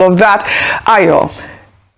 of that, Ayo.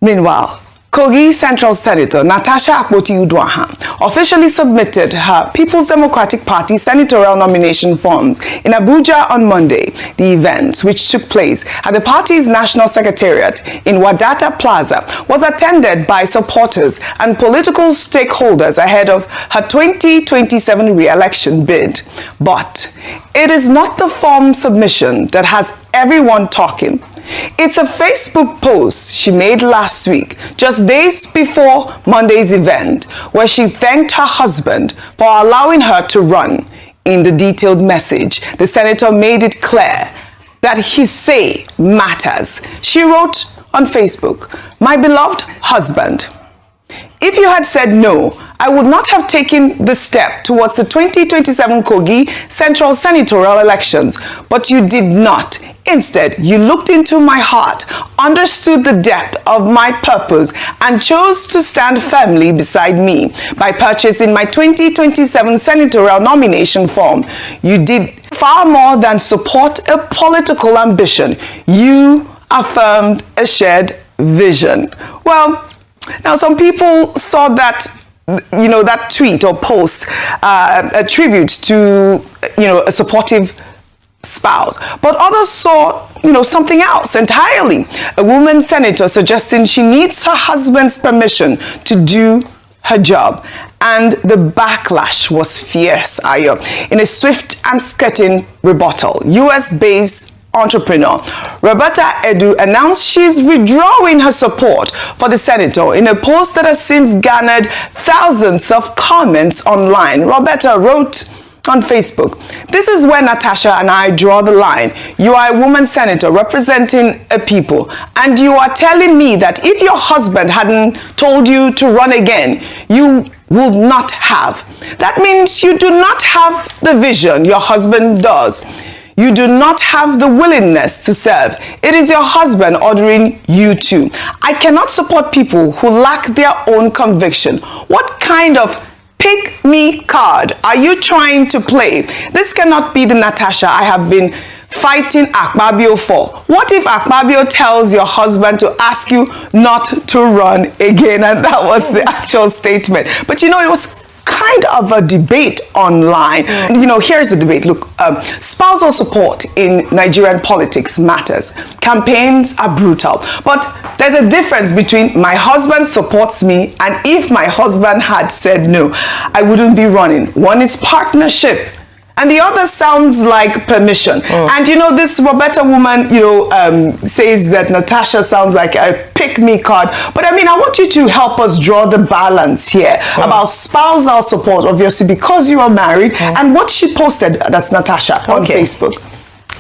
Meanwhile, Kogi Central Senator Natasha Akpoti-Uduaghan officially submitted her People's Democratic Party senatorial nomination forms in Abuja on Monday. The event, which took place at the party's national secretariat in Wadata Plaza, was attended by supporters and political stakeholders ahead of her 2027 re-election bid. But it is not the form submission that has everyone talking. It's a Facebook post she made last week, just days before Monday's event, where she thanked her husband for allowing her to run. In the detailed message, the senator made it clear that his say matters. She wrote on Facebook, "My beloved husband, if you had said no, I would not have taken the step towards the 2027 Kogi Central Senatorial elections, but you did not. Instead, you looked into my heart, understood the depth of my purpose, and chose to stand firmly beside me by purchasing my 2027 senatorial nomination form. You did far more than support a political ambition. You affirmed a shared vision." Well, now some people saw that, that tweet or post a tribute to, a supportive spouse, but others saw something else entirely. A woman senator suggesting she needs her husband's permission to do her job, and the backlash was fierce. In a swift and skirting rebuttal, US-based entrepreneur Roberta Edu announced she's withdrawing her support for the senator in a post that has since garnered thousands of comments online. Roberta wrote on Facebook, "This is where Natasha and I draw the line. You are a woman senator representing a people, and you are telling me that if your husband hadn't told you to run again, you would not have. That means you do not have the vision your husband does. You do not have the willingness to serve. It is your husband ordering you to. I cannot support people who lack their own conviction. What kind of pick me card are you trying to play? This cannot be the Natasha I have been fighting Akpabio for. What if Akpabio tells your husband to ask you not to run again?" And that was the actual statement. But it was kind of a debate online. Here's the debate. Look, spousal support in Nigerian politics matters. Campaigns are brutal, but there's a difference between my husband supports me and if my husband had said no, I wouldn't be running. One is partnership, and the other sounds like permission. And this Roberta woman, says that Natasha sounds like a pick-me card. But I want you to help us draw the balance here about spousal support, obviously, because you are married, and what she posted, that's Natasha, on Facebook.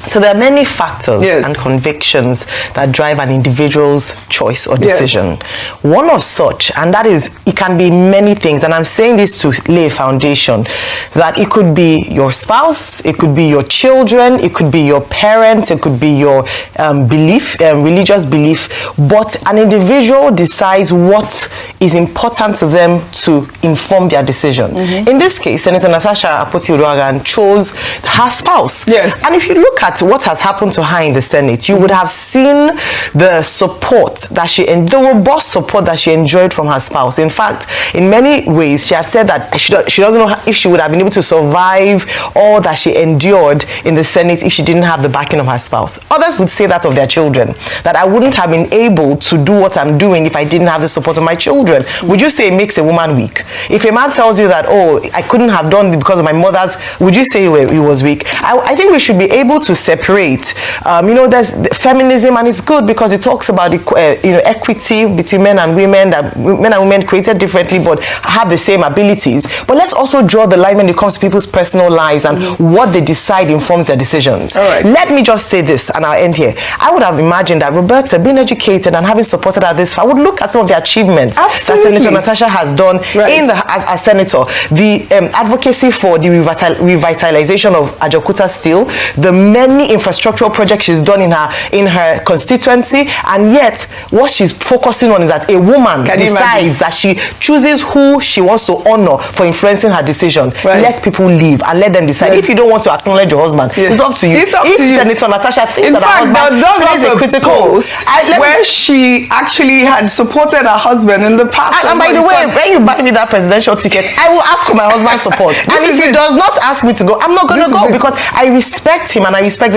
So there are many factors and convictions that drive an individual's choice or decision. One of such, and that is, it can be many things, and I'm saying this to lay a foundation, that it could be your spouse, it could be your children, it could be your parents, it could be your religious belief, but an individual decides what is important to them to inform their decision. In this case, Senator Natasha Akpoti-Uduaghan chose her spouse. And if you look at what has happened to her in the Senate, you would have seen the support that the robust support that she enjoyed from her spouse. In fact, in many ways, she had said that she doesn't know if she would have been able to survive all that she endured in the Senate if she didn't have the backing of her spouse. Others would say that of their children, that I wouldn't have been able to do what I'm doing if I didn't have the support of my children. Would you say it makes a woman weak? If a man tells you that, oh, I couldn't have done it because of my mother's, would you say he was weak? I think we should be able to separate. There's feminism, and it's good because it talks about equity between men and women, that men and women created differently but have the same abilities. But let's also draw the line when it comes to people's personal lives and what they decide informs their decisions. Let me just say this, and I'll end here. I would have imagined that Roberta, being educated and having supported her this far, would look at some of the achievements that Senator Natasha has done as senator. The advocacy for the revitalization of Ajaokuta Steel, the many many infrastructural projects she's done in her constituency, and yet what she's focusing on is that a woman decides that she chooses who she wants to honor for influencing her decision. Let people leave and let them decide. If you don't want to acknowledge your husband, it's up to you. It's up to you. Sen.Natasha thinks in that fact, her husband plays a critical post where she actually had supported her husband in the past. And by the way, when you buy me that presidential ticket, I will ask for my husband's support. And if he does not ask me to go, I'm not going to go, because I respect him and I respect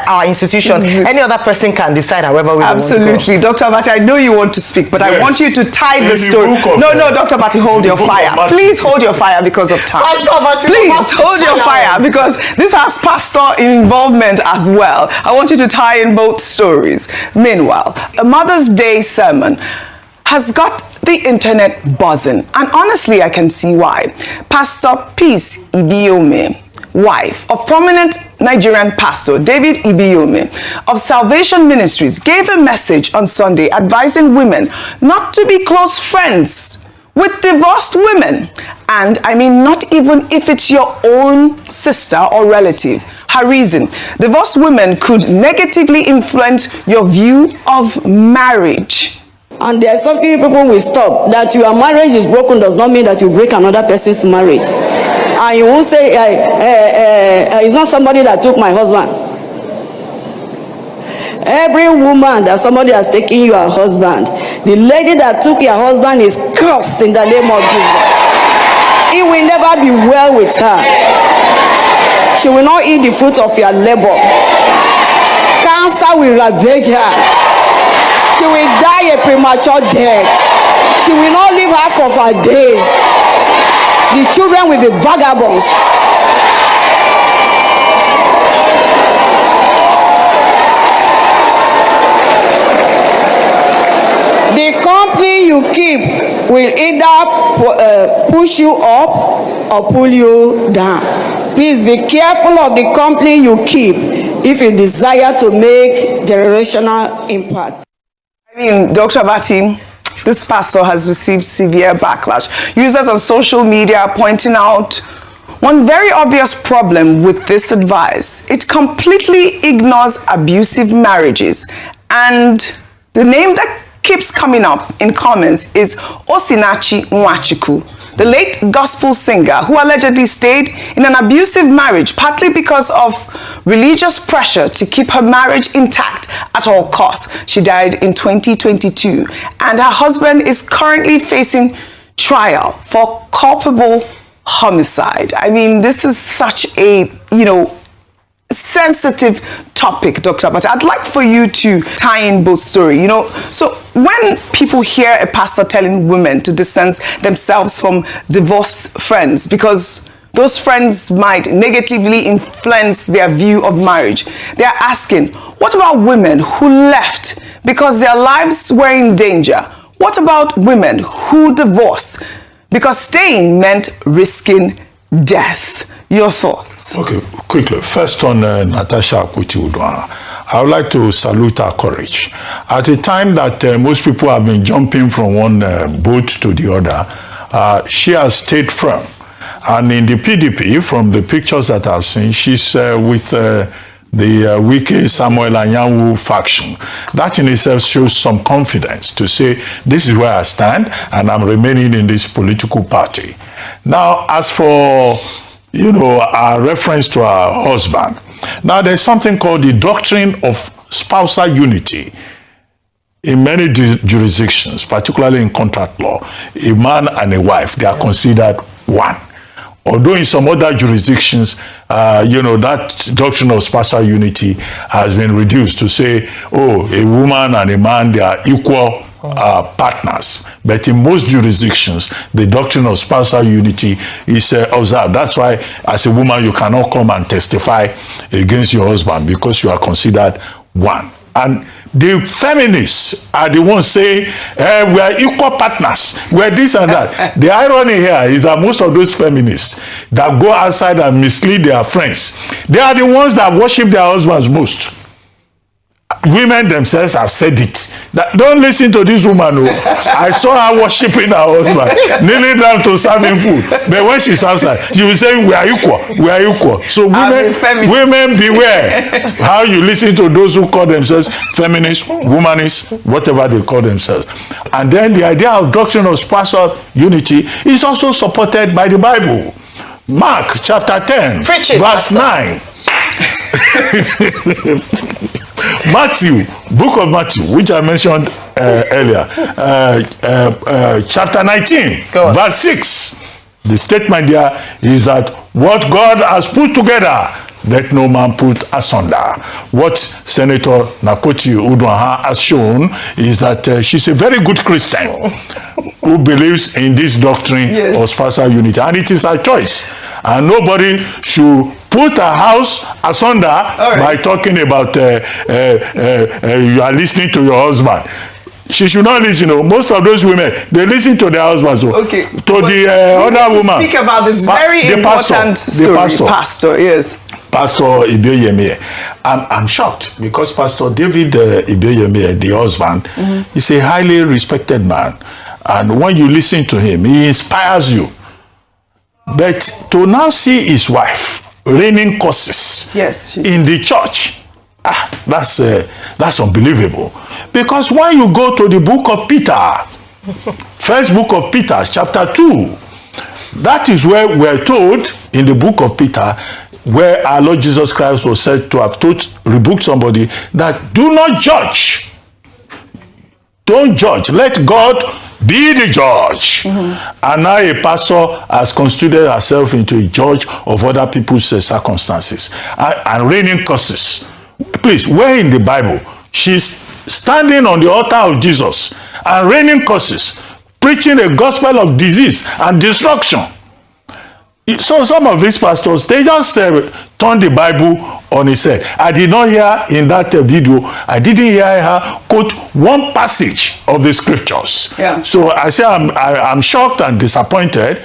our institution. Any other person can decide however we want to go. Absolutely. Dr. Bati, I know you want to speak, but I want you to tie the story. No, Dr. Bati, hold your fire. Please hold your fire because of time. Please hold your fire, because this has pastor involvement as well. I want you to tie in both stories. Meanwhile, a Mother's Day sermon has got the internet buzzing, and honestly I can see why. Pastor Peace Ibiyeomie, wife of prominent Nigerian pastor David Ibiyeomie of Salvation Ministries, gave a message on Sunday advising women not to be close friends with divorced women. And I mean, not even if it's your own sister or relative. Her reason: divorced women could negatively influence your view of marriage. And there's something people will stop. That your marriage is broken does not mean that you break another person's marriage. And you won't say, it's not somebody that took my husband. Every woman that somebody has taken your husband, the lady that took your husband is cursed in the name of Jesus. It will never be well with her. She will not eat the fruit of your labor. Cancer will ravage her. She will die a premature death. She will not live half of her days. The children will be vagabonds. The company you keep will either push you up or pull you down. Please be careful of the company you keep if you desire to make generational impact. I mean, Dr. Bati, this pastor has received severe backlash. Users on social media are pointing out one very obvious problem with this advice. It completely ignores abusive marriages. And the name that keeps coming up in comments is Osinachi Nwachuku, the late gospel singer who allegedly stayed in an abusive marriage partly because of religious pressure to keep her marriage intact at all costs. She died in 2022, and her husband is currently facing trial for culpable homicide. I mean, this is such a, sensitive topic, Dr. But I'd like for you to tie in both stories. So when people hear a pastor telling women to distance themselves from divorced friends because those friends might negatively influence their view of marriage, they're asking, what about women who left because their lives were in danger? What about women who divorced because staying meant risking death? Your thoughts? Okay, quickly. First on Natasha Akpoti-Uduaghan, I would like to salute her courage. At a time that most people have been jumping from one boat to the other, she has stayed firm. And in the PDP, from the pictures that I've seen, she's with the Wike Samuel Anyanwu faction. That in itself shows some confidence to say, this is where I stand and I'm remaining in this political party. Now, as for our reference to our husband. Now, there's something called the doctrine of spousal unity. In many jurisdictions, particularly in contract law, a man and a wife, they are considered one. Although in some other jurisdictions, that doctrine of spousal unity has been reduced to say, a woman and a man, they are equal partners. But in most jurisdictions, the doctrine of spousal unity is observed. That's why, as a woman, you cannot come and testify against your husband because you are considered one. And the feminists are the ones saying, we are equal partners, we're this and that. The irony here is that most of those feminists that go outside and mislead their friends, they are the ones that worship their husbands most. women themselves have said it. That, don't listen to this woman. Oh. I saw her worshiping her husband, kneeling down to serve him food. But when she's outside, she will say, we are equal. We are equal. So women beware how you listen to those who call themselves feminists, womanists, whatever they call themselves. And then the idea of doctrine of spiritual unity is also supported by the Bible. Mark chapter 10, verse 9. Matthew, book of Matthew, which I mentioned earlier, chapter 19, verse 6. The statement there is that what God has put together, let no man put asunder. What Senator Nakoti Uduaghan has shown is that she's a very good Christian who believes in this doctrine of spiritual unity, and it is her choice. And nobody should put a house asunder by talking about you are listening to your husband. She should not listen. Most of those women, they listen to their husbands. Okay. To the other woman. Speak about this very important story. Pastor, yes. Pastor Ibiyeomie. I'm shocked because Pastor David Ibiyeomie, the husband, is a highly respected man. And when you listen to him, he inspires you. But to now see his wife raining curses in the church, that's unbelievable. Because when you go to the book of Peter, first book of Peter, chapter 2, that is where we're told in the book of Peter, where our Lord Jesus Christ was said to have rebuked somebody, that do not judge. Don't judge. Let God be the judge. And now a pastor has constituted herself into a judge of other people's circumstances and raining curses. Please, where in the Bible she's standing on the altar of Jesus and raining curses, preaching a gospel of disease and destruction? So some of these pastors, they just turn the Bible on its head. I did not hear in that video, I didn't hear her quote one passage of the scriptures. So I say I'm shocked and disappointed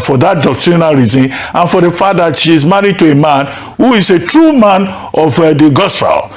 for that doctrinal reason, and for the fact that she's married to a man who is a true man of the gospel.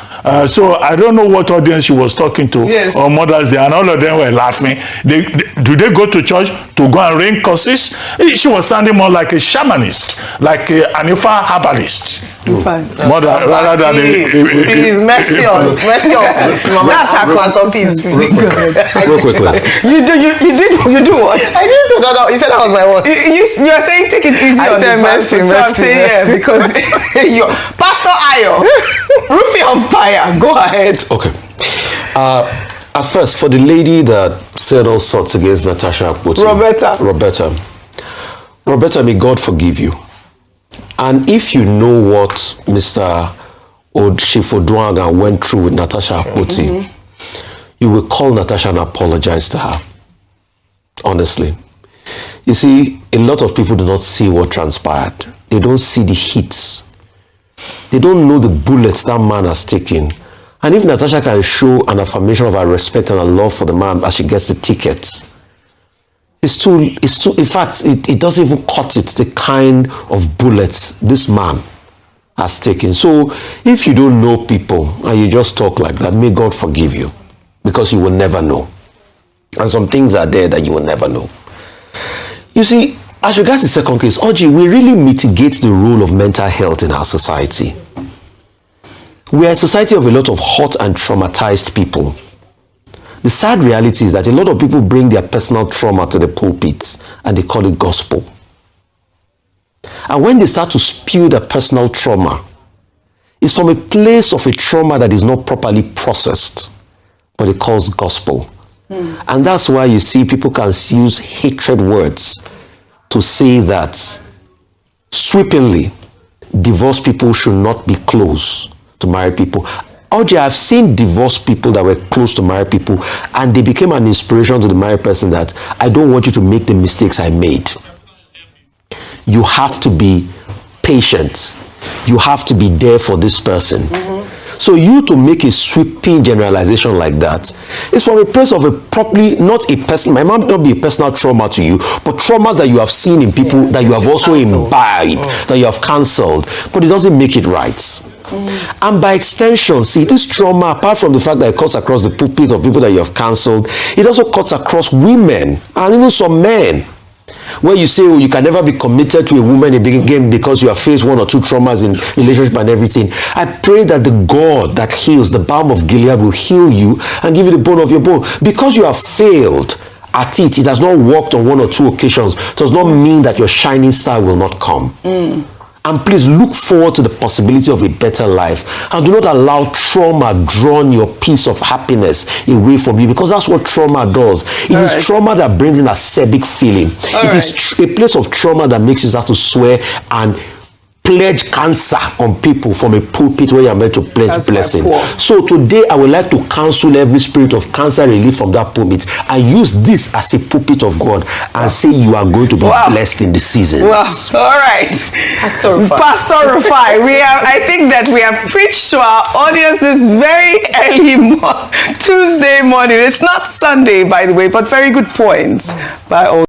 So I don't know what audience she was talking to on Mother's Day, and all of them were laughing. Do they go to church to go and rain curses? She was sounding more like a shamanist, like an infl herbalist. Rather than please, mercy on that's her consulting. Real quickly. You do what? I didn't say that. You said that was my word. You are saying take it easy on the mercy. So I'm saying because Pastor Ayo, Rufai on fire. Go ahead. Okay. At first, for the lady that said all sorts against Natasha Roberta, may God forgive you. And if you know what Mr. Uduaghan went through with Natasha Akpoti, you will call Natasha and apologize to her. Honestly. You see, a lot of people do not see what transpired. They don't see the hits. They don't know the bullets that man has taken. And if Natasha can show an affirmation of her respect and her love for the man as she gets the ticket, it's too, in fact, it doesn't even cut it, the kind of bullets this man has taken. So if you don't know people and you just talk like that, may God forgive you, because you will never know. And some things are there that you will never know. You see, as regards the second case, Oji, we really mitigate the role of mental health in our society. We are a society of a lot of hurt and traumatized people. The sad reality is that a lot of people bring their personal trauma to the pulpit and they call it gospel. And when they start to spew their personal trauma, it's from a place of a trauma that is not properly processed, but it calls gospel. And that's why you see people can use hatred words to say that sweepingly, divorced people should not be close to married people. Oji, I've seen divorced people that were close to married people, and they became an inspiration to the married person that I don't want you to make the mistakes I made. You have to be patient. You have to be there for this person. So you to make a sweeping generalization like that, it's from a place of a properly, not a person, might not be a personal trauma to you, but traumas that you have seen in people that you have also imbibed, that you have cancelled, but it doesn't make it right. And by extension, see, this trauma, apart from the fact that it cuts across the pulpit of people that you have cancelled, it also cuts across women and even some men. Where you say, oh, you can never be committed to a woman in a game because you have faced 1 or 2 traumas in relationship and everything. I pray that the God that heals, the balm of Gilead, will heal you and give you the bone of your bone. Because you have failed at it, it has not worked on 1 or 2 occasions, does not mean that your shining star will not come. And please look forward to the possibility of a better life. And do not allow trauma draw your piece of happiness away from you, because that's what trauma does. It is trauma that brings in a acerbic feeling. It is a place of trauma that makes you start to swear and pledge cancer on people from a pulpit where you're meant to pledge blessing. So today I would like to counsel every spirit of cancer relief from that pulpit and use this as a pulpit of God and say you are going to be blessed in the seasons. All right. Pastor Rufai, I think that we have preached to our audience this very early Tuesday morning. It's not Sunday, by the way, but very good points by all.